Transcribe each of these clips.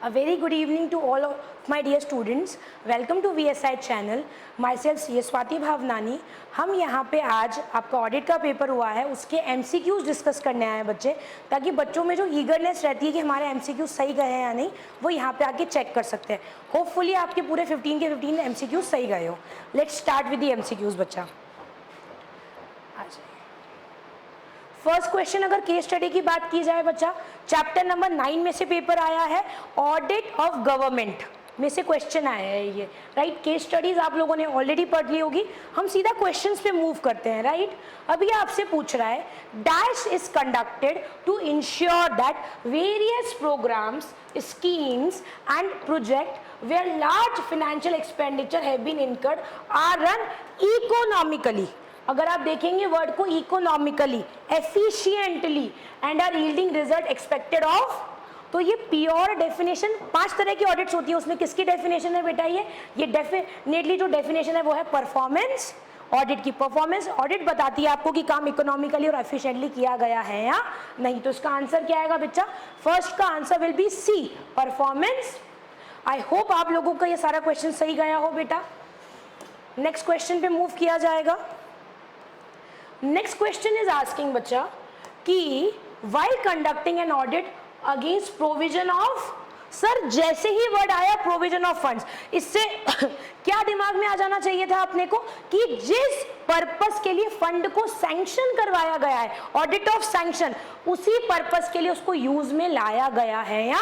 A very good evening to all of my dear students. Welcome to VSI channel. Myself सी स्वाति भावनानी. हम यहाँ पे आज आपका ऑडिट का पेपर हुआ है उसके MCQs डिस्कस करने आए हैं बच्चे, ताकि बच्चों में जो ईगरनेस रहती है कि हमारे MCQs सही गए हैं या नहीं, वो यहाँ पे आके चेक कर सकते हैं. होपफुली आपके पूरे 15 के 15 MCQs सही गए हो. Let's start with the MCQs बच्चा. फर्स्ट क्वेश्चन अगर केस स्टडी की बात की जाए बच्चा, चैप्टर नंबर 9 में से पेपर आया है, ऑडिट ऑफ गवर्नमेंट में से क्वेश्चन आया है ये, राइट. केस स्टडीज आप लोगों ने ऑलरेडी पढ़ ली होगी. हम सीधा क्वेश्चंस पे मूव करते हैं, राइट. अभी आपसे पूछ रहा है dash is conducted to ensure that various programmes, schemes and project where large financial expenditure have been incurred are run economically. अगर आप देखेंगे वर्ड को economically, efficiently and are yielding result expected of, तो ये प्योर डेफिनेशन. 5 तरह की audits होती है, उसमें किसकी डेफिनेशन है बेटा? ये डेफिनेटली जो डेफिनेशन है वो है परफॉर्मेंस ऑडिट की. परफॉर्मेंस ऑडिट बताती है आपको कि काम इकोनॉमिकली और एफिशिएंटली किया गया है या नहीं. तो इसका आंसर क्या आएगा बच्चा? फर्स्ट का answer will be C, performance. I hope आप लोगों का ये सारा क्वेश्चन सही गया हो बेटा. नेक्स्ट क्वेश्चन पे मूव किया जाएगा. नेक्स्ट क्वेश्चन इज आस्किंग बच्चा कि while conducting an audit against provision of, sir जैसे ही वर्ड आया प्रोविजन ऑफ फंड्स, इससे क्या दिमाग में आ जाना चाहिए था अपने को कि जिस पर्पस के लिए फंड को सैंक्शन करवाया गया है, ऑडिट ऑफ सैंक्शन, उसी पर्पस के लिए उसको यूज में लाया गया है या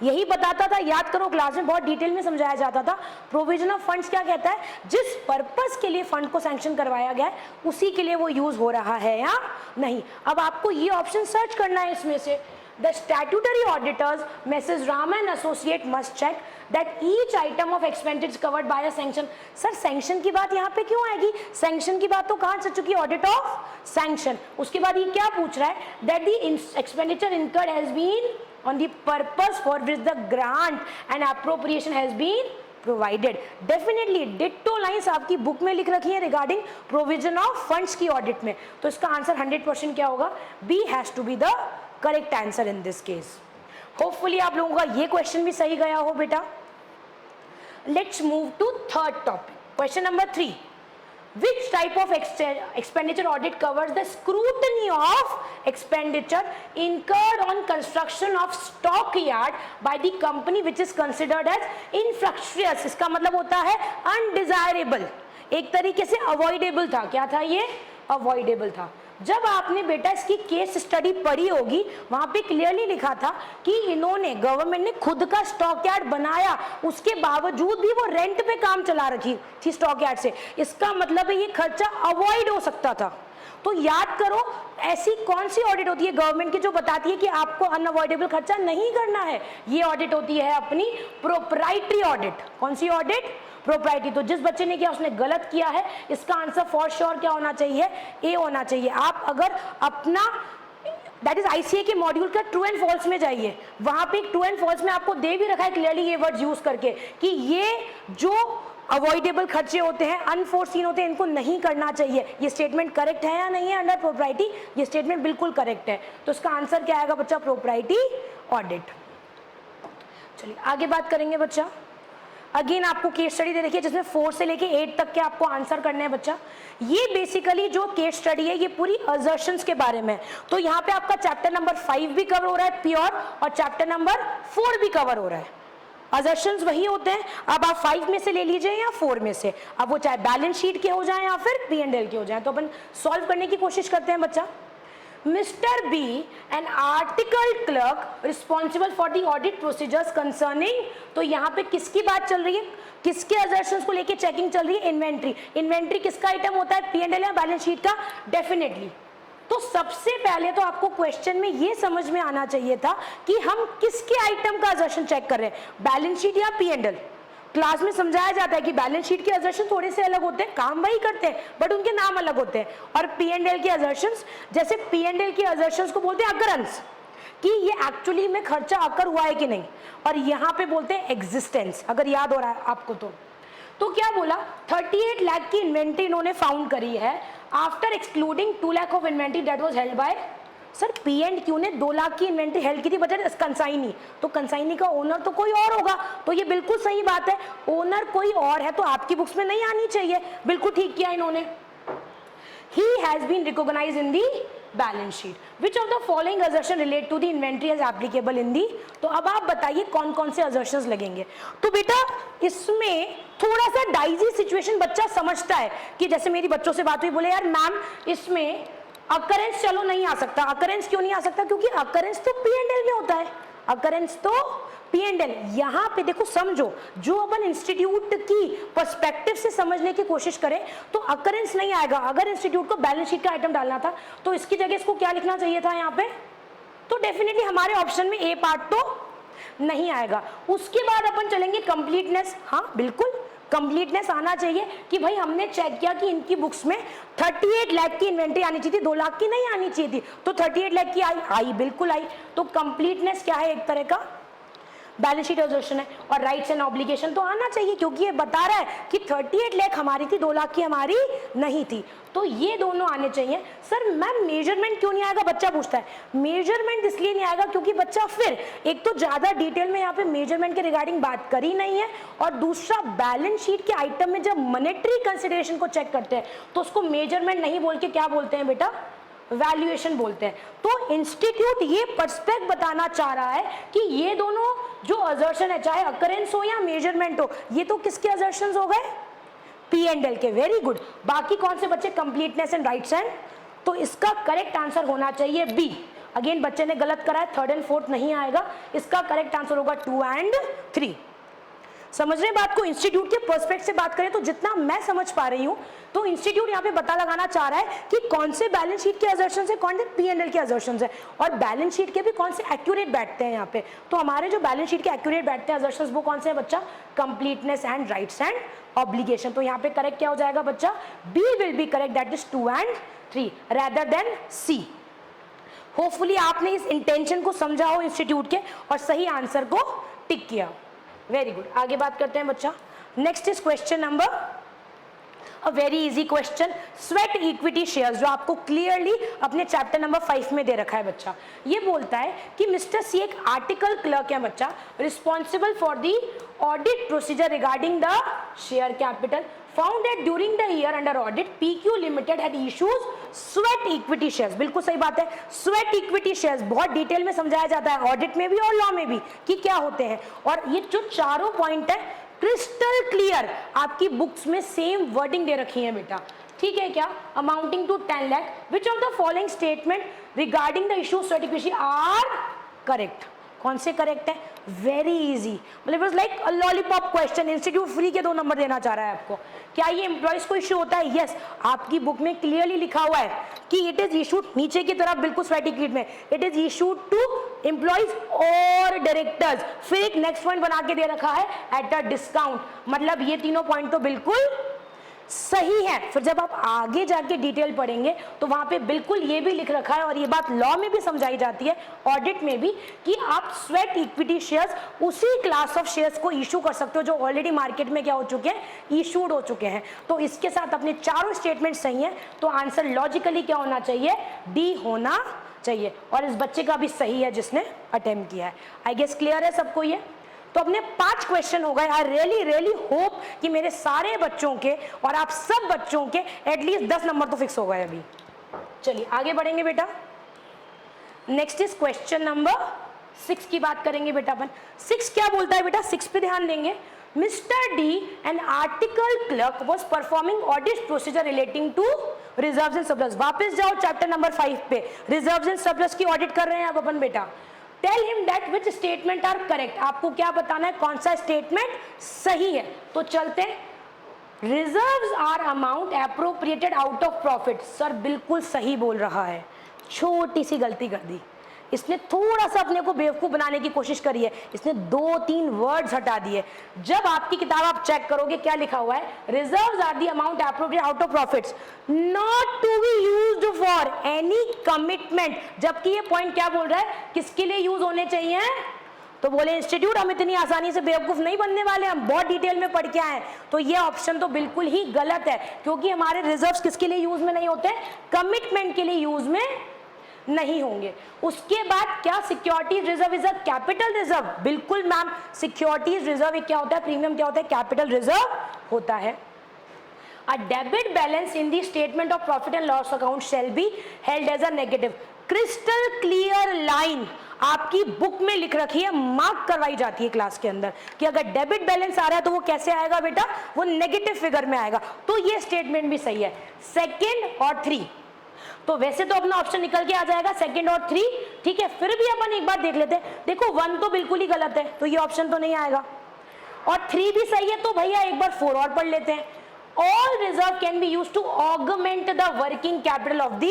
यही बताता था. याद करो क्लास में बहुत डिटेल में समझाया जाता था. प्रोविजन ऑफ फंड्स क्या कहता है? जिस पर्पस के लिए फंड को सैंक्शन करवाया गया है उसी के लिए वो यूज हो रहा है या नहीं. अब आपको ये ऑप्शन सर्च करना है इसमें से. The statutory auditors, Mrs. Rama and Associate must check that each item of expenditure covered by a sanction. Sir sanction की बात यहाँ पे क्यों आएगी? सैंक्शन की बात तो कहाँ से चुकी? Audit of sanction. उसके बाद ये क्या पूछ रहा है? That the expenditure incurred has been on the purpose for which the grant and appropriation has been provided. Definitely ditto lines आपकी बुक में लिख रखी है रिगार्डिंग प्रोविजन ऑफ फंड्स की ऑडिट में. तो इसका आंसर 100% क्या होगा? B has to be the correct answer in this case. Hopefully आप लोगों का ये क्वेश्चन भी सही गया हो बेटा. Let's move to third topic. Question number 3. Which type of expenditure audit covers the scrutiny of expenditure incurred on construction of stockyard by the company which is considered as infructuous? इसका मतलब होता है undesirable, एक तरीके से avoidable था. क्या था ये? avoidable था. जब आपने बेटा इसकी केस स्टडी पढ़ी होगी, वहां पे क्लियरली लिखा था कि इन्होंने, गवर्नमेंट ने खुद का स्टॉक यार्ड बनाया, उसके बावजूद भी वो रेंट पे काम चला रखी थी स्टॉक यार्ड से. इसका मतलब है ये खर्चा अवॉइड हो सकता था. तो याद करो ऐसी कौन सी ऑडिट होती है गवर्नमेंट की जो बताती है कि आपको अनअवॉइडेबल खर्चा नहीं करना है? ये ऑडिट होती है अपनी प्रोप्राइटरी ऑडिट. कौन सी ऑडिट? प्रोप्राइटरी. तो जिस बच्चे ने किया उसने गलत किया है. इसका आंसर फॉर श्योर क्या होना चाहिए? ए होना चाहिए. आप अगर अपना दैट इज आईसीए के मॉड्यूल का ट्रू एंड फॉल्स में जाइए, वहां पे एक ट्रू एंड फॉल्स में आपको दे भी रखा है क्लियरली ये वर्ड यूज करके कि ये जो अवॉइडेबल खर्चे होते हैं, अनफोर्सीन होते हैं, इनको नहीं करना चाहिए. ये स्टेटमेंट करेक्ट है या नहीं है अंडर प्रोप्राइटी? ये स्टेटमेंट बिल्कुल करेक्ट है. तो इसका आंसर क्या आएगा बच्चा? Propriety audit. चलिए आगे बात करेंगे बच्चा. अगेन आपको केस स्टडी दे रखी है जिसमें 4 से लेके 8 तक के आपको आंसर करने हैं बच्चा. ये बेसिकली जो केस स्टडी है ये पूरी असर्शंस के बारे में. तो यहाँ पे आपका चैप्टर नंबर 5 भी कवर हो रहा है प्योर, और चैप्टर नंबर 4 भी कवर हो रहा है. असर्शंस वही होते हैं. अब आप 5 में से ले लीजिए या 4 में से, अब वो चाहे बैलेंस शीट के हो जाए या फिर P&L के हो जाए. तो अपन सॉल्व करने की कोशिश करते हैं बच्चा. Mr. B, an article clerk responsible for the audit procedures concerning, तो यहाँ पे किसकी बात चल रही है? किसके assertions को लेके चेकिंग चल रही है? इन्वेंट्री. इन्वेंट्री किसका आइटम होता है? P&L या बैलेंस शीट का? डेफिनेटली. तो सबसे पहले तो आपको क्वेश्चन में ये समझ में आना चाहिए था कि हम किसके आइटम का assertion चेक कर रहे हैं, बैलेंस शीट या P&L. क्लास में समझाया जाता है कि बैलेंस शीट के असर्शन थोड़े से अलग होते हैं, काम वही करते हैं बट उनके नाम अलग होते हैं. और P&L के असर्शंस, जैसे P&L के असर्शंस को बोलते हैं अकरेंस, कि ये एक्चुअली में खर्चा अकर हुआ है कि नहीं, और यहाँ पे बोलते हैं एग्जिस्टेंस, अगर याद हो रहा है आपको तो क्या बोला? 38 लाख की इन्वेंट्री इन्होंने फाउंड करी है after excluding 2 lakh of inventory that was held by sir P and Q ने 2 लाख की इन्वेंट्री हेल्ड की थी बजट कंसाइनी, तो कंसाइनी का ओनर तो कोई और होगा, तो ये बिल्कुल सही बात है, ओनर कोई और है तो आपकी बुक्स में नहीं आनी चाहिए, बिल्कुल ठीक किया इन्होंने। He has been recognized in the balance sheet. Which of the following assertion relate to the inventory as applicable in the? तो अब आप बताइए कौन कौन से assertions लगेंगे। तो बेटा इसमें थोड़ा सा डाइजी सिचुएशन बच्चा समझता है कि जैसे मेरी बच्चों से बात हुई, बोले यार मैम इसमें अकरेंस चलो नहीं आ सकता, अकरेंस क्यों नहीं आ सकता, क्योंकि अकरेंस तो P&L में होता है, अकरेंस तो P&L। यहाँ पे देखो समझो, जो अपन इंस्टीट्यूट की पर्सपेक्टिव से समझने की कोशिश करें तो अकरेंस नहीं आएगा। अगर इंस्टीट्यूट को बैलेंस शीट का आइटम डालना था तो इसकी जगह इसको क्या लिखना चाहिए था यहाँ पे, तो डेफिनेटली हमारे ऑप्शन में ए पार्ट तो नहीं आएगा। उसके बाद अपन चलेंगे कंप्लीटनेस। हाँ बिल्कुल कंप्लीटनेस आना चाहिए कि भाई हमने चेक किया कि इनकी बुक्स में 38 लाख की इन्वेंट्री आनी चाहिए थी, 2 लाख की नहीं आनी चाहिए थी, तो 38 लाख की आई बिल्कुल आई। तो कंप्लीटनेस क्या है, एक तरह का बैलेंस शीट असर्शन है। और राइट्स एंड ऑब्लिगेशन तो आना चाहिए क्योंकि ये बता रहा है कि 38 लाख हमारी थी, 2 लाख की हमारी नहीं थी, तो ये दोनों आने चाहिए। सर मैम मेजरमेंट क्यों नहीं आएगा, बच्चा पूछता है। मेजरमेंट इसलिए नहीं आएगा क्योंकि बच्चा फिर एक तो ज्यादा डिटेल में यहाँ पे मेजरमेंट के रिगार्डिंग बात करी नहीं है, और दूसरा बैलेंस शीट के आइटम में जब मॉनेटरी कंसिडरेशन को चेक करते हैं तो उसको मेजरमेंट नहीं बोल के क्या बोलते हैं बेटा, वैल्यूएशन बोलते हैं। तो इंस्टीट्यूट ये पर्सपेक्ट बताना चाह रहा है कि ये दोनों जो असर्शन है, चाहे अकरेंस हो या मेजरमेंट हो, ये तो किसके असर्शंस हो गए, P&L के। Very good. बाकी कौन से बच्चे, कंप्लीटनेस एंड राइट्स एंड, तो इसका करेक्ट आंसर होना चाहिए बी। अगेन बच्चे ने गलत करा है, 3rd एंड 4th नहीं आएगा, इसका करेक्ट आंसर होगा 2 एंड 3। समझ रहे बात को, इंस्टीट्यूट के पर्सपेक्ट से बात करें तो जितना मैं समझ पा रही हूं तो इंस्टीट्यूट यहाँ पे पता लगाना चाह रहा है कि कौन से बैलेंस शीट के असर्शंस है, कौन से P&L के असर्शंस है, और बैलेंस शीट के भी कौन से एक्यूरेट बैठते हैं यहाँ पे। तो हमारे जो बैलेंस शीट के एक्यूरेट बैठते हैं असर्शंस वो कौन से हैं बच्चा, completeness and rights and obligation. तो यहाँ पे करेक्ट क्या हो जाएगा बच्चा, B will be correct, that is 2 and 3 rather than C. Hopefully आपने इस इंटेंशन को समझा हो इंस्टीट्यूट के और सही आंसर को टिक किया। Very good. आगे बात करते हैं बच्चा। Next is question number, a very easy question, sweat equity shares, जो आपको क्लियरली अपने चैप्टर नंबर 5 में दे रखा है बच्चा। ये बोलता है कि मिस्टर सी एक आर्टिकल क्लर्क है बच्चा, responsible for the audit procedure regarding the share capital, found that during the year under audit PQ Limited had issues sweat equity shares। बिल्कुल सही बात है, sweat equity shares बहुत डिटेल में समझाया जाता है ऑडिट में भी और लॉ में भी कि क्या होते हैं, और ये जो चारों पॉइंट है क्रिस्टल क्लियर आपकी बुक्स में सेम वर्डिंग दे रखी है बेटा, ठीक है क्या, amounting to 10 lakh, which of the following statement regarding the issue sweat equity are correct. कौन से करेक्ट है, वेरी इजी, मतलब it like a lollipop question. Institute free के 2 नंबर देना चाह रहा है आपको। क्या ये एम्प्लॉइज को इशू होता है, यस, आपकी बुक में क्लियरली लिखा हुआ है कि इट इज इशूड, नीचे की तरफ बिल्कुल स्वेट इक्विटी में, it is issued to employees और डायरेक्टर्स, फिर एक नेक्स्ट पॉइंट बना के दे रखा है एट अ डिस्काउंट, मतलब ये तीनों पॉइंट तो बिल्कुल सही है। फिर जब आप आगे जाके डिटेल पढ़ेंगे तो वहां पे बिल्कुल ये भी लिख रखा है, और ये बात लॉ में भी समझाई जाती है, ऑडिट में भी, कि आप स्वेट इक्विटी शेयर्स उसी क्लास ऑफ शेयर्स को इशू कर सकते हो जो ऑलरेडी मार्केट में क्या हो चुके हैं, इशूड हो चुके हैं। तो इसके साथ अपने चारों स्टेटमेंट सही हैं, तो आंसर लॉजिकली क्या होना चाहिए, डी होना चाहिए, और इस बच्चे का भी सही है जिसने अटेम्प्ट किया है। आई गेस क्लियर है सबको ये। तो अपने 5 क्वेश्चन हो गए। आई रियली होप कि मेरे सारे बच्चों के और आप सब बच्चों के एटलीस्ट 10 नंबर तो फिक्स हो गए अभी। चलिए आगे बढ़ेंगे बेटा। नेक्स्ट इज क्वेश्चन नंबर 6 की बात करेंगे बेटा अपन। 6 क्या बोलता है बेटा, 6 पे ध्यान देंगे। Mister D N article clerk was performing audit procedure relating to reserves and surplus. वापस जाओ चैप्टर नंबर 5 पे, रिजर्व्स एंड सरप्लस की ऑडिट कर रहे हैं आप अपन बेटा। Tell him that which statement are correct, आपको क्या बताना है, कौन सा स्टेटमेंट सही है। तो चलते हैं, reserves are amount appropriated out of profit. Sir बिल्कुल सही बोल रहा है, छोटी सी गलती कर दी इसने, थोड़ा सा अपने को बेवकूफ बनाने की कोशिश करी है, इसने 2-3 वर्ड्स हटा दिए। जब आपकी किताब आप चेक करोगे क्या लिखा हुआ है, reserves are the amount appropriate out of profits not to be used for any commitment, जबकि ये पॉइंट क्या बोल रहा है, किसके लिए यूज होने चाहिए। तो बोले इंस्टीट्यूट हम इतनी आसानी से बेवकूफ नहीं बनने वाले, हम बहुत डिटेल में पढ़ के आए। तो ये ऑप्शन तो बिल्कुल ही गलत है, क्योंकि हमारे रिजर्व्स किसके लिए यूज में नहीं होते, कमिटमेंट के लिए यूज में नहीं होंगे। उसके बाद क्या securities reserve is a capital reserve? बिल्कुल मैम, सिक्योरिटीज रिजर्व क्या होता है, प्रीमियम क्या होता है, कैपिटल रिजर्व होता है। A debit balance in the statement of profit and loss account shall be held as a negative. Crystal clear line आपकी बुक में लिख रखी है, मार्क करवाई जाती है क्लास के अंदर कि अगर डेबिट बैलेंस आ रहा है तो वो कैसे आएगा बेटा, वो नेगेटिव फिगर में आएगा। तो ये स्टेटमेंट भी सही है। सेकंड और थ्री, तो वैसे तो अपना ऑप्शन निकल के आ जाएगा सेकंड और थ्री, ठीक है। फिर भी अपन एक बार देख लेते हैं। देखो वन तो बिल्कुल ही गलत है, तो ये ऑप्शन तो नहीं आएगा, और थ्री भी सही है, तो भैया एक बार फोर और पढ़ लेते हैं। All reserve can be used to augment the working capital of the,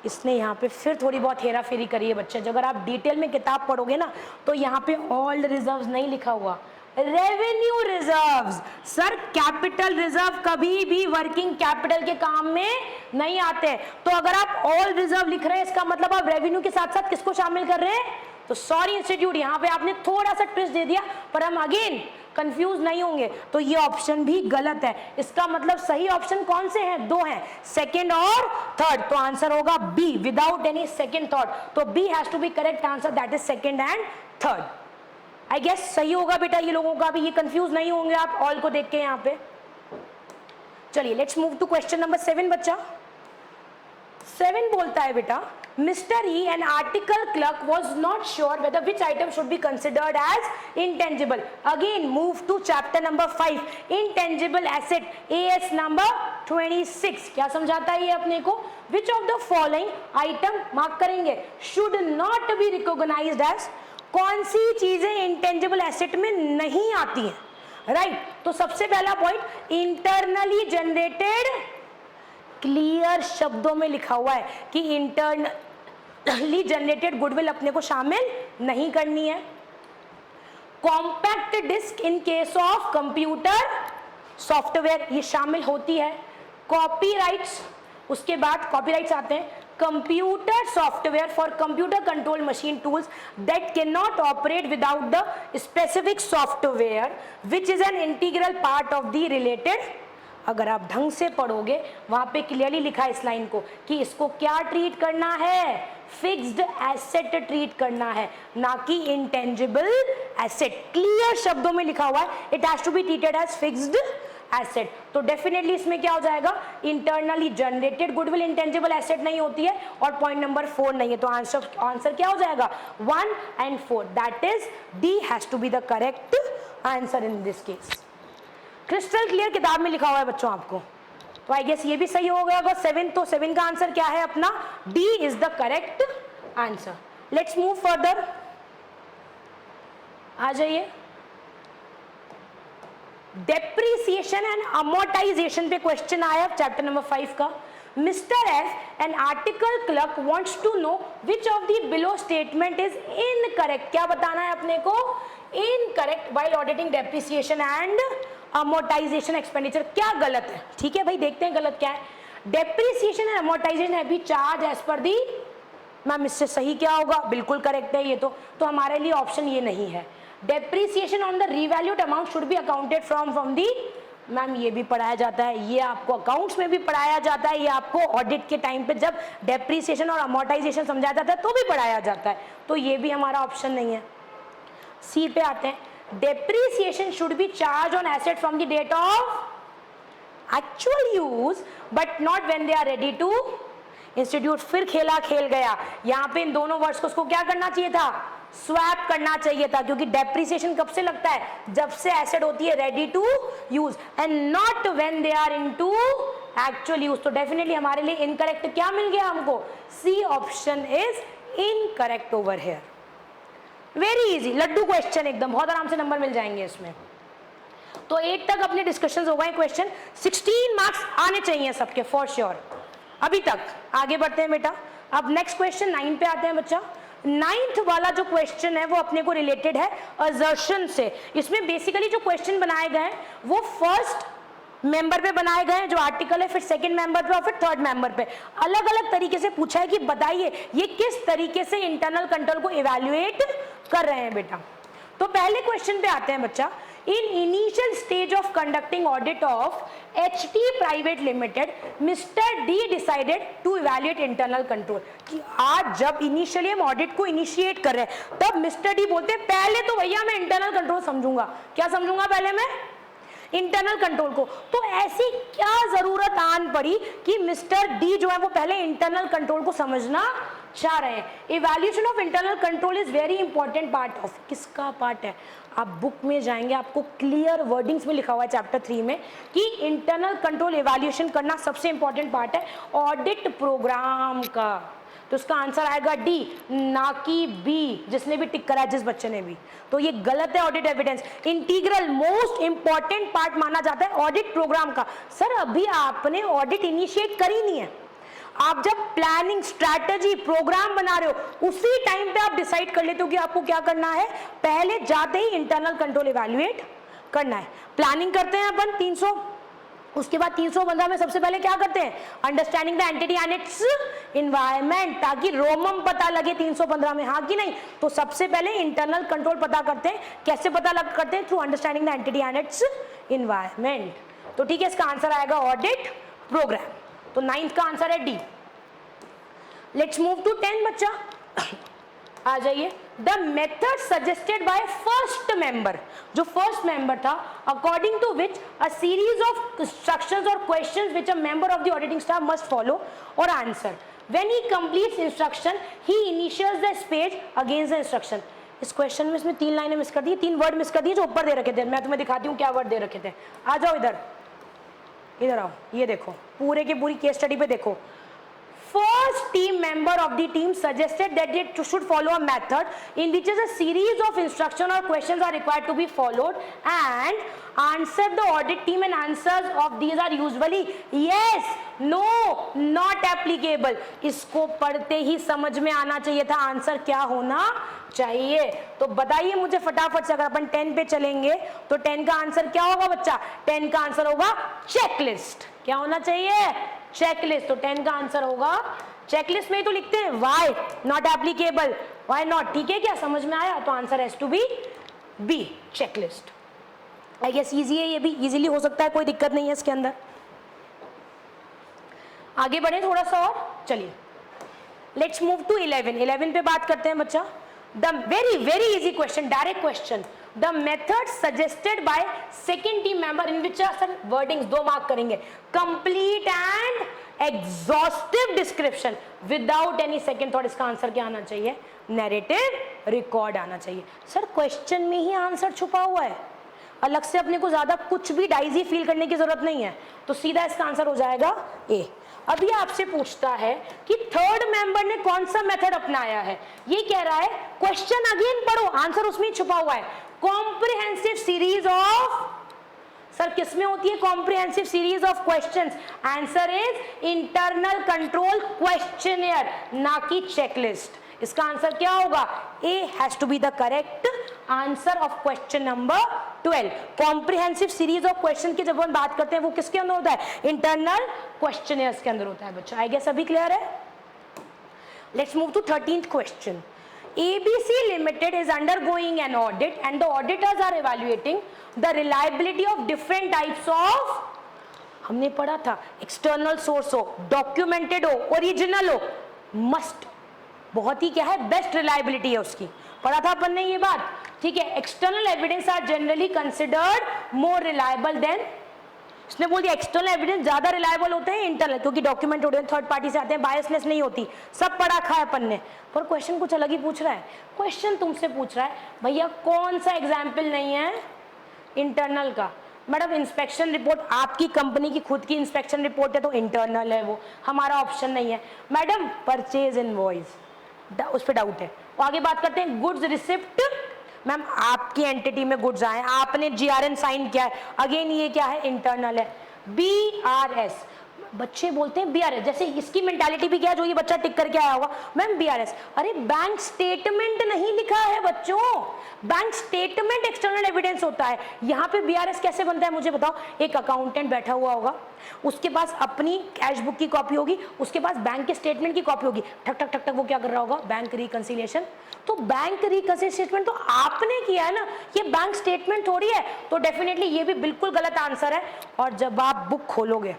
इसने यहाँ पे फिर थोड़ी बहुत हेरा फेरी करी है बच्चे। अगर आप डिटेल में किताब पढ़ोगे ना तो यहाँ पे ऑल रिजर्व्स नहीं लिखा हुआ, revenue reserves. Sir capital reserve कभी भी वर्किंग कैपिटल के काम में नहीं आते, तो अगर आप ऑल रिजर्व लिख रहे हैं इसका मतलब आप रेवेन्यू के साथ साथ किसको शामिल कर रहे हैं? तो सॉरी इंस्टीट्यूट, यहाँ पे आपने थोड़ा सा ट्विस्ट दे दिया, पर हम अगेन कंफ्यूज नहीं होंगे। तो ये ऑप्शन भी गलत है। इसका मतलब सही ऑप्शन कौन से हैं? दो हैं, सेकंड और थर्ड। तो आंसर होगा B, without any second thought. तो B has to be correct answer, that is second and third. I guess सही होगा बेटा ये लोगों का भी, ये कंफ्यूज नहीं होंगे आप ऑल को देख के यहाँ पे। चलिए let's move to question number 7 बच्चा। 7 बोलता है बेटा, Mr. E, an article clerk, was not sure whether which item should be considered as intangible. Again, move to chapter number 5, intangible asset, AS number 26. क्या समझाता है ये अपने को? Which of the following item mark करेंगे should not be recognized as? कौन सी चीजें intangible asset में नहीं आती हैं? राइट, तो सबसे पहला पॉइंट इंटरनली जनरेटेड, क्लियर शब्दों में लिखा हुआ है कि इंटरनली जनरेटेड गुडविल अपने को शामिल नहीं करनी है। Compact disc in case of computer software ये शामिल होती है। कॉपीराइट्स, उसके बाद कॉपीराइट्स आते हैं, computer software for computer control machine tools that can not operate without the specific software which is an integral part of the related. अगर आप ढंग से पढ़ोगे वहां पे क्लियरली लिखा है इस लाइन को कि इसको क्या ट्रीट करना है, फिक्स्ड एसेट ट्रीट करना है, ना कि इंटेंजिबल एसेट। क्लियर शब्दों में लिखा हुआ है, it has to be treated as fixed asset. तो डेफिनेटली इसमें क्या हो जाएगा, internally generated goodwill intangible asset नहीं होती है, और पॉइंट नंबर 4 नहीं है। तो आंसर क्या हो जाएगा, 1 and 4, that is D has to be the correct answer in this case. Crystal clear किताब में लिखा हुआ है बच्चों आपको, तो आई गेस ये भी सही हो गया होगा 7। तो 7 का आंसर क्या है अपना, D is the correct answer. Let's move further, आ जाइए। डेप्रीसिएशन एंड अमोर्टाइजेशन पे क्वेश्चन आया चैप्टर नंबर 5 का। Mister F, an article clerk wants to know which of the below statement is incorrect. क्या बताना है अपने को, incorrect while auditing depreciation and amortisation expenditure. क्या गलत है, ठीक है भाई, देखते हैं गलत क्या है। डेप्रीसिएशन एंड अमोर्टाइजेशन है भी चार्ज एज पर दी, मैम इससे सही क्या होगा, बिल्कुल करेक्ट है ये तो हमारे लिए ऑप्शन ये नहीं है। Depreciation on the revalued amount should be accounted from the, ma'am ये भी पढ़ाया जाता है, ये आपको अकाउंट्स में भी पढ़ाया जाता है, ये आपको ऑडिट के टाइम पे जब डेप्रीसिएशन और अमोर्टाइजेशन समझाया जाता है तो भी पढ़ाया जाता है, तो ये भी हमारा ऑप्शन नहीं है। सी पे आते हैं, depreciation should be charged on asset from the date of actual use but not when they are ready to institute. फिर खेला खेल गया यहाँ पे, इन दोनों वर्ड्स को उसको क्या करना चाहिए था, स्वैप करना चाहिए था, क्योंकि डेप्रीसिएशन कब से लगता है, जब से एसेट होती है ready to use and not when they are into actual use. तो डेफिनेटली हमारे लिए इनकरेक्ट क्या मिल गया हमको, C option is incorrect over here. Very easy, लड्डू क्वेश्चन एकदम, बहुत आराम से नंबर मिल जाएंगे इसमें। तो 8 तक अपने डिस्कशंस हो गए क्वेश्चन, 16 मार्क्स आने चाहिए सबके फॉर श्योर अभी तक। आगे बढ़ते हैं बेटा, अब नेक्स्ट क्वेश्चन 9 पे आते हैं बच्चा। 9th वाला जो क्वेश्चन है वो अपने को रिलेटेड है असर्शन से। इसमें बेसिकली जो क्वेश्चन बनाए गए हैं वो फर्स्ट मेंबर पे बनाए गए हैं जो आर्टिकल है, फिर सेकंड मेंबर पे और फिर थर्ड मेंबर पे अलग अलग तरीके से पूछा है कि बताइए ये किस तरीके से इंटरनल कंट्रोल को इवैल्यूएट कर रहे हैं बेटा। तो पहले क्वेश्चन पे आते हैं बच्चा in initial stage of conducting audit of HT private limited mister D decided to evaluate internal control. कि आज जब इनिशियली हम ऑडिट को इनिशिएट कर रहे हैं तब मिस्टर डी बोलते हैं पहले तो भैया मैं इंटरनल कंट्रोल समझूंगा। क्या समझूंगा पहले मैं? इंटरनल कंट्रोल को। तो ऐसी क्या जरूरत आन पड़ी कि मिस्टर डी जो है वो पहले इंटरनल कंट्रोल को समझना चाह रहे हैं। Evaluation of internal control is very important part of, किसका पार्ट है? आप बुक में जाएंगे आपको क्लियर वर्डिंग्स में लिखा हुआ है चैप्टर 3 में कि इंटरनल कंट्रोल इवैल्यूएशन करना सबसे इंपॉर्टेंट पार्ट है ऑडिट प्रोग्राम का। तो इसका आंसर आएगा डी, ना कि बी, जिसने भी टिक करा है, जिस बच्चे ने भी। तो ये गलत है। Audit evidence integral most important part माना जाता है ऑडिट प्रोग्राम का। सर अभी आपने ऑडिट इनिशिएट करी नहीं है, आप जब प्लानिंग स्ट्रैटेजी प्रोग्राम बना रहे हो उसी टाइम पे आप डिसाइड कर लेते हो कि आपको क्या करना है। पहले जाते ही इंटरनल कंट्रोल इवैल्यूएट करना है। प्लानिंग करते हैं अपन 300, उसके बाद 315 में सबसे पहले क्या करते हैं? Understanding the entity and it's environment, ताकि रोमम पता लगे 315 में, हाँ कि नहीं? तो सबसे पहले इंटरनल कंट्रोल पता करते हैं। कैसे पता करते हैं? Through understanding the entity and it's environment. तो ठीक है, इसका आंसर आएगा ऑडिट प्रोग्राम। तो 9th का आंसर है डी। लेट्स मूव टू 10 बच्चा, आ जाइए। The method suggested by first member, जो फर्स्ट मेंबर था, according to which a series of instructions और questions which a member of the auditing staff must follow और answer. When he completes instruction he initiates the space against the instruction. इस question में इसमें 3 लाइनें miss कर दी, 3 word miss कर दिए जो ऊपर दे रखे थे। मैं तुम्हें दिखाती हूँ क्या वर्ड दे रखे थे। आ जाओ इधर, इधर आओ, ये देखो पूरे की पूरी केस स्टडी पे देखो। First team member of the team suggested that they should follow a method in which a series of instructions or questions are required to be followed and answer the audit team and answers of these are usually yes, no, not applicable। इसको पढ़ते ही समझ में आना चाहिए था answer क्या होना चाहिए। तो बताइए मुझे फटाफट से, अगर अपन 10 पे चलेंगे तो 10 का आंसर क्या होगा बच्चा? 10 का आंसर होगा चेकलिस्ट। क्या होना चाहिए? चेकलिस्ट। तो 10 का आंसर होगा चेकलिस्ट में ही तो लिखते हैं why not applicable, why not. ठीक है, क्या समझ में आया? तो answer has to be B, checklist. I guess easy है, ये भी इजीली हो सकता है, कोई दिक्कत नहीं है इसके अंदर। आगे बढ़े थोड़ा सा और, चलिए लेट्स मूव टू 11 पे बात करते हैं बच्चा। The very very easy question, direct question. The method suggested by second team member in which sir wordings 2 mark करेंगे। Complete and exhaustive description without any second thought. इसका आंसर क्या आना चाहिए? नैरेटिव रिकॉर्ड आना चाहिए। सर क्वेश्चन में ही answer छुपा हुआ है, अलग से अपने को ज्यादा कुछ भी डाइजी फील करने की जरूरत नहीं है। तो सीधा इसका आंसर हो जाएगा ए। अभी आपसे पूछता है कि थर्ड मेंबर ने कौन सा मेथड अपनाया है। ये कह रहा है क्वेश्चन अगेन पढ़ो, आंसर उसमें छुपा हुआ है। कॉम्प्रिहेंसिव सीरीज ऑफ, सर किसमें होती है comprehensive series of questions? Answer is internal control questionnaire, ना कि चेकलिस्ट। इसका आंसर क्या होगा? A has to be the correct answer of question number 12। Comprehensive series of question की जब हम बात करते हैं वो किसके अंदर होता है? इंटरनल क्वेश्चनियर्स के अंदर होता है बच्चा। आई गेस अभी क्लियर है। Let's move to 13th question. ABC Limited is undergoing an audit and the auditors are evaluating the reliability of different types of, हमने पढ़ा था एक्सटर्नल सोर्स हो, डॉक्यूमेंटेड हो, ओरिजिनल हो, मस्ट बहुत ही क्या है बेस्ट रिलायबिलिटी है उसकी, पढ़ा था अपन ने ये बात। ठीक है, external evidence are generally considered more reliable than, इसने बोल दिया एक्सटर्नल एविडेंस ज्यादा रिलायबल होते हैं इंटरनल, क्योंकि डॉक्यूमेंट होते हैं, थर्ड पार्टी से आते हैं, बायसनेस नहीं होती, सब पढ़ा खा है अपन ने। पर क्वेश्चन कुछ अलग ही पूछ रहा है। क्वेश्चन तुमसे पूछ रहा है भैया कौन सा एग्जाम्पल नहीं है इंटरनल का? मैडम इंस्पेक्शन रिपोर्ट, आपकी कंपनी की खुद की इंस्पेक्शन रिपोर्ट है तो इंटरनल है वो, हमारा ऑप्शन नहीं है। मैडम परचेज इनवॉइस, उस पर डाउट है। और आगे बात करते हैं गुड्स रिसिप्ट, मैम आपकी एंटिटी में गुड्स आए, आपने GRN साइन किया है, अगेन ये क्या है इंटरनल है। BRS, बच्चे बोलते हैं बीआरएस, जैसे इसकी मेंटालिटी भी क्या है, जो ये बच्चा टिक करके आया होगा मैम बीआरएस, अरे बैंक स्टेटमेंट नहीं लिखा है बच्चों, बैंक स्टेटमेंट एक्सटर्नल एविडेंस होता है, यहाँ पे बीआरएस कैसे बनता है मुझे बताओ। एक अकाउंटेंट बैठा हुआ होगा, उसके पास अपनी कैश बुक की कॉपी होगी, उसके पास बैंक के स्टेटमेंट की कॉपी होगी, ठक ठक ठक ठक वो क्या कर रहा होगा, बैंक रिकंसिलिएशन। तो बैंक रिकंसिलिएशन तो आपने किया है ना, ये बैंक स्टेटमेंट थोड़ी है, तो डेफिनेटली ये भी बिल्कुल गलत आंसर है। और जब आप बुक खोलोगे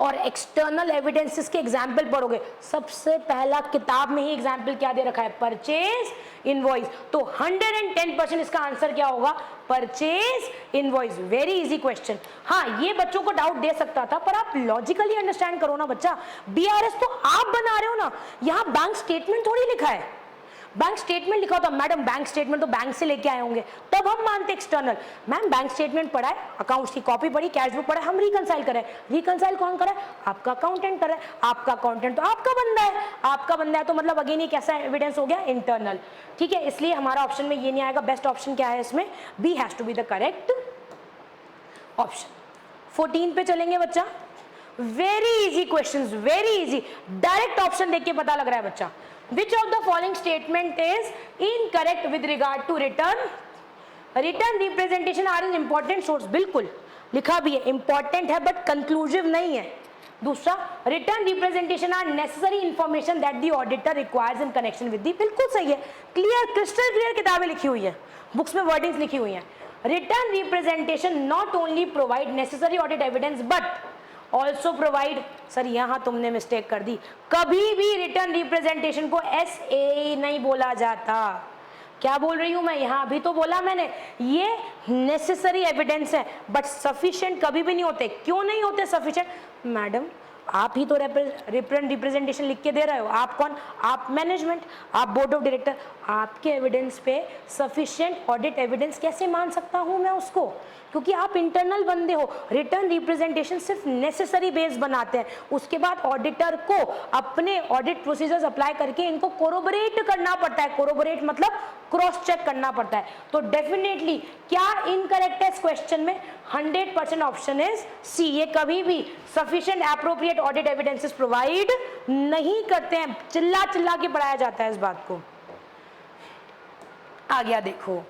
और एक्सटर्नल एविडेंसेस के एग्जाम्पल पढ़ोगे, सबसे पहला किताब में ही एग्जाम्पल क्या दे रखा है, परचेज इनवॉइस, तो 110% इसका आंसर क्या होगा, purchase invoice. Very easy question. हाँ, ये बच्चों को डाउट दे सकता था, पर आप लॉजिकली अंडरस्टैंड करो ना बच्चा, बीआरएस तो आप बना रहे हो ना, यहाँ बैंक स्टेटमेंट थोड़ी लिखा है। बैंक स्टेटमेंट लिखा होता, मैडम बैंक स्टेटमेंट तो बैंक से लेके आए होंगे, तब हम मानते एक्सटर्नल। मैम बैंक स्टेटमेंट पढ़ा है, अकाउंट्स की कॉपी पढ़ी, कैश बुक पढ़ा है, हम रिकंसाइल करें। रिकंसाइल कौन करे, आपका अकाउंटेंट करे। आपका अकाउंटेंट तो आपका बंदा है, आपका बंदा है तो मतलब अगेन ये कैसा एविडेंस हो गया, इंटरनल। ठीक है, इसलिए हमारा ऑप्शन में ये नहीं आएगा। बेस्ट ऑप्शन क्या है इसमें, B has to be the correct option. 14 पे चलेंगे बच्चा। Very easy questions, very easy, direct option देख के पता लग रहा है बच्चा। Which of the following statement is incorrect with regard to return? Return representation are an important source, बिल्कुल लिखा भी है, important है बट conclusive नहीं है। दूसरा, return representation are necessary information that the auditor requires in connection with the, बिल्कुल सही है, क्लियर, क्रिस्टल क्लियर किताबें लिखी हुई है, बुक्स में वर्डिंग्स लिखी हुई हैं। Return representation not only provide necessary audit evidence but also provide, sir यहाँ तुमने मिस्टेक कर दी, कभी भी रिटर्न रिप्रेजेंटेशन को SA नहीं बोला जाता। क्या बोल रही हूँ मैं, यहाँ अभी तो बोला मैंने, ये नेसेसरी एविडेंस है बट सफिशिएंट कभी भी नहीं होते। क्यों नहीं होते सफिशिएंट, मैडम आप ही तो रिप्रेजेंटेशन लिख के दे रहे हो। आप कौन, आप मैनेजमेंट, आप बोर्ड ऑफ डायरेक्टर, आपके एविडेंस पे सफिशिएंट ऑडिट एविडेंस कैसे मान सकता हूं मैं उसको, क्योंकि आप इंटरनल बंदे हो। रिटर्न रिप्रेजेंटेशन सिर्फ नेसेसरी बेस बनाते हैं, उसके बाद ऑडिटर को अपने ऑडिट प्रोसीजर्स अप्लाई करके इनको कोरोबोरेट करना पड़ता है। कोरोबोरेट मतलब क्रॉस चेक करना पड़ता है। तो डेफिनेटली क्या इनकरेक्ट है इस क्वेश्चन में, 100% ऑप्शन इज सी। ये कभी भी sufficient appropriate audit evidences provide नहीं करते हैं, चिल्ला चिल्ला के पढ़ाया जाता है इस बात को। आ गया देखो,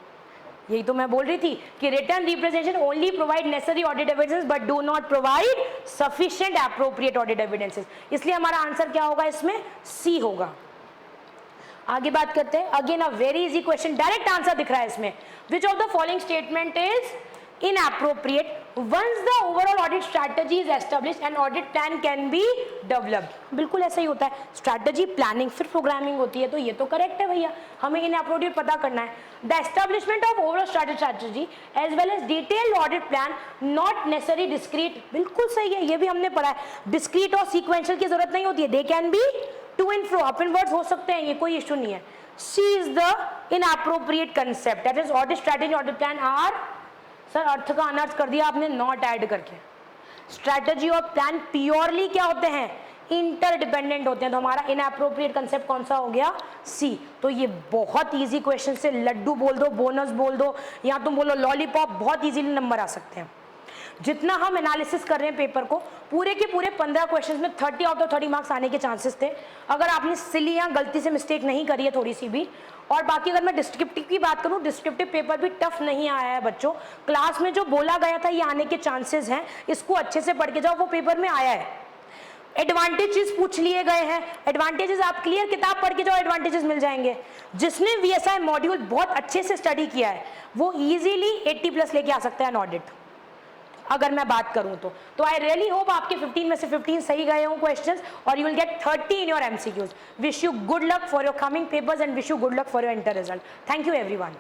यही तो मैं बोल रही थी कि written representation only provide necessary audit evidences but do not provide sufficient appropriate audit evidences. इसलिए हमारा आंसर क्या होगा इसमें, सी होगा। आगे बात करते हैं, again a very easy question, direct answer दिख रहा है इसमें। विच of the following statement is inappropriate once the overall audit strategy is established and audit plan can be developed? बिल्कुल ऐसा ही होता है, स्ट्रैटेजी प्लानिंग फिर प्रोग्रामिंग होती है, तो ये तो करेक्ट है भैया, हमें इनएप्रोप्रिएट पता करना है। The establishment of overall strategy as well as detailed audit plan not necessary discrete, बिल्कुल सही है, ये भी हमने पढ़ा है। डिस्क्रीट और सीक्वेंशियल की जरूरत नहीं होती है, they can be to and fro, up and words हो सकते हैं, ये कोई इशू नहीं है। C is the inappropriate concept, that is audit strategy audit plan are, sir अर्थ का अनर्थ कर दिया आपने नॉट ऐड करके। स्ट्रैटेजी और प्लान प्योरली क्या होते हैं, इंटरडिपेंडेंट होते हैं, तो हमारा इनएप्रोप्रिएट कंसेप्ट कौन सा हो गया, सी। तो ये बहुत इजी क्वेश्चन से लड्डू बोल दो, बोनस बोल दो, या तुम बोलो लॉलीपॉप, बहुत इजीली नंबर आ सकते हैं। जितना हम एनालिसिस कर रहे हैं पेपर को, पूरे के पूरे 15 क्वेश्चंस में 30 आउट ऑफ 30 मार्क्स आने के चांसेस थे, अगर आपने सिली या गलती से मिस्टेक नहीं करी है थोड़ी सी भी। और बाकी अगर मैं डिस्क्रिप्टिव की बात करूं, डिस्क्रिप्टिव पेपर भी टफ नहीं आया है बच्चों, क्लास में जो बोला गया था ये आने के चांसेस हैं, इसको अच्छे से पढ़ के जाओ, वो पेपर में आया है। एडवांटेजेस पूछ लिए गए हैं, एडवांटेजेस आप क्लियर किताब पढ़ के जाओ, एडवांटेजेस मिल जाएंगे। जिसने VSI मॉड्यूल बहुत अच्छे से स्टडी किया है वो इजीली 80+ लेके आ सकता है एन ऑडिट, अगर मैं बात करूं तो आई रियली होप आपके 15 में से 15 सही गए हों क्वेश्चंस, और you will get 30 in your MCQs। Wish you good luck for your coming papers and wish you good luck for your inter result. Thank you everyone.